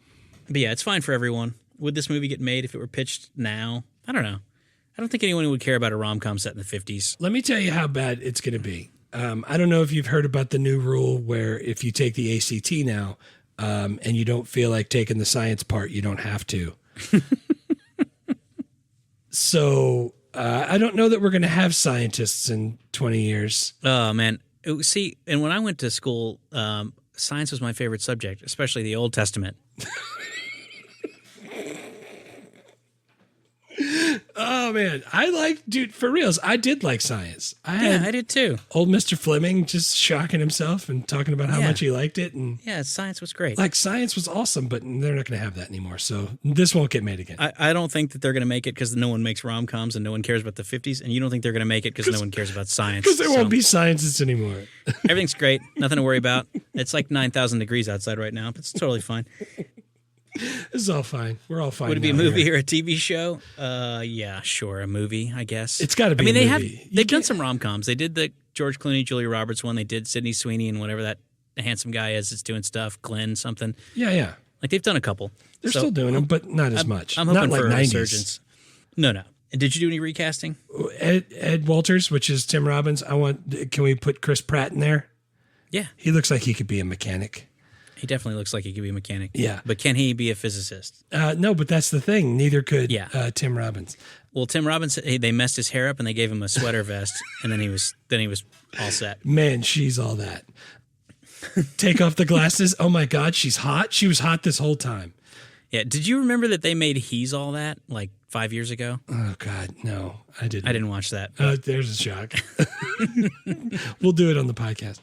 But yeah, it's fine for everyone. Would this movie get made if it were pitched now? I don't know. I don't think anyone would care about a rom-com set in the 50s. Let me tell you how bad it's going to be. I don't know if you've heard about the new rule where if you take the ACT now and you don't feel like taking the science part, you don't have to. So I don't know that we're going to have scientists in 20 years. Oh, man. See, and when I went to school, science was my favorite subject, especially the Old Testament. Oh, man. Dude, for reals, I did like science. I did too. Old Mr. Fleming just shocking himself and talking about how much he liked it. And yeah, science was great. like, science was awesome, but they're not going to have that anymore. So this won't get made again. I don't think that they're going to make it because no one makes rom-coms and no one cares about the 50s. And you don't think they're going to make it because no one cares about science. Because there won't be scientists anymore. Everything's great. Nothing to worry about. It's like 9,000 degrees outside right now, but it's totally fine. This is all fine. We're all fine. Would it be a now movie here. or a TV show? Yeah, sure, a movie, I guess. It's got to be. I mean, a movie. they've done some rom-coms. They did the George Clooney, Julia Roberts one. They did Sydney Sweeney and whatever that handsome guy is that's doing stuff, Glenn something. Yeah. Like they've done a couple. They're still doing them, but not as much. I'm hoping not for like a 90s. resurgence. No. And did you do any recasting? Ed Walters, which is Tim Robbins. Can we put Chris Pratt in there? Yeah. He looks like he could be a mechanic. He definitely looks like he could be a mechanic. Yeah. But can he be a physicist? No, but that's the thing. Neither could Tim Robbins. Well, Tim Robbins, they messed his hair up and they gave him a sweater vest, and then he was all set. Man, she's all that. Take off the glasses. Oh my God, she's hot. She was hot this whole time. Yeah. Did you remember that they made He's All That like 5 years ago? Oh God, no, I didn't. I didn't watch that. There's a shock. We'll do it on the podcast.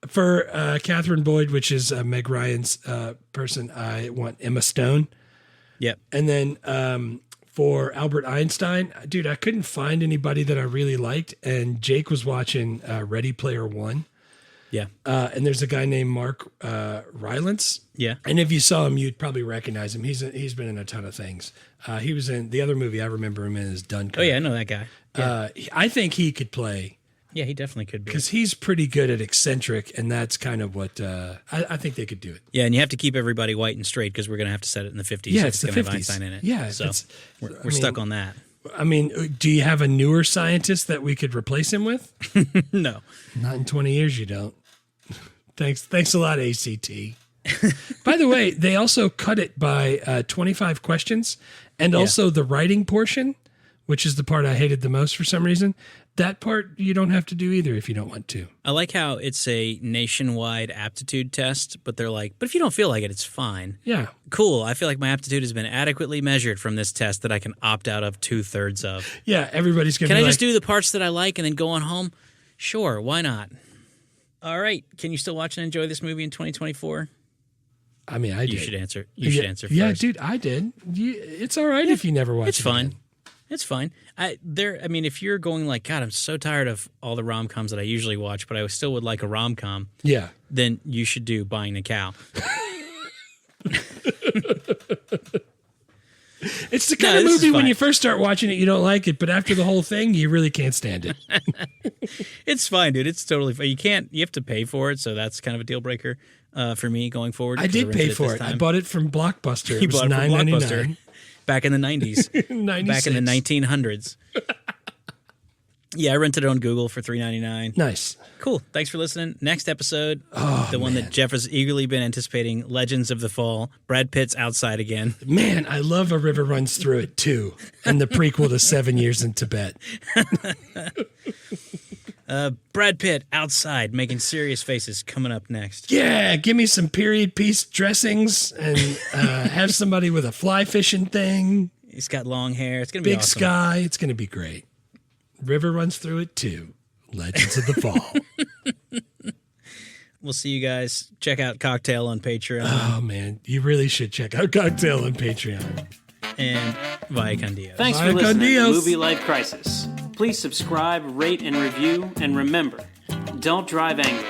For Catherine Boyd, which is Meg Ryan's person, I want Emma Stone. Yep. And then for Albert Einstein, dude, I couldn't find anybody that I really liked. And Jake was watching Ready Player One. Yeah. And there's a guy named Mark Rylance. Yeah. And if you saw him, you'd probably recognize him. He's been in a ton of things. He was in the other movie I remember him in is Dunkirk. Oh, yeah, I know that guy. Yeah. I think he could play. Yeah, he definitely could be. Because he's pretty good at eccentric, and that's kind of what I think they could do it. Yeah, and you have to keep everybody white and straight because we're going to have to set it in the 50s. Yeah, it's the gonna 50s. have Einstein in it. Yeah, so we're stuck on that. I mean, do you have a newer scientist that we could replace him with? No. Not in 20 years, you don't. Thanks a lot, ACT. By the way, they also cut it by 25 questions, and also the writing portion, which is the part I hated the most for some reason. That part you don't have to do either if you don't want to. I like how it's a nationwide aptitude test, but they're like, but if you don't feel like it, it's fine. Yeah. Cool. I feel like my aptitude has been adequately measured from this test that I can opt out of 2/3 of. Yeah, everybody's going to be Can I just do the parts that I like and then go on home? Sure, why not? All right. Can you still watch and enjoy this movie in 2024? I mean, I did. You should answer. You should answer first. Yeah, dude, I did. It's all right if you never watch it. It's fine. Again. It's fine. I mean, if you're going like, God, I'm so tired of all the rom-coms that I usually watch, but I still would like a rom-com. Yeah. Then you should do Buying the Cow. It's the kind of movie when you first start watching it, you don't like it, but after the whole thing, you really can't stand it. It's fine, dude. It's totally fine. You have to pay for it, so that's kind of a deal breaker for me going forward. I did pay for it. I bought it from Blockbuster. He It was bought it from $9.99. Blockbuster back in the 90s. Back in the 1900s. Yeah, I rented it on Google for $3.99. Nice. Cool. Thanks for listening. Next episode, the one that Jeff has eagerly been anticipating, Legends of the Fall. Brad Pitt's outside again. Man, I love A River Runs Through It, too. And the prequel to 7 Years in Tibet. Brad Pitt outside making serious faces coming up next. Yeah, give me some period piece dressings and have somebody with a fly fishing thing. He's got long hair. It's going to be Big awesome. sky. It's going to be great. River Runs Through It, too. Legends of the Fall. We'll see you guys. Check out Cocktail on Patreon. Oh, man. You really should check out Cocktail on Patreon. And Vaya con Dios. Thanks for Vaya con listening to Dios. Movie Life Crisis. Please subscribe, rate, and review. And remember, don't drive angry.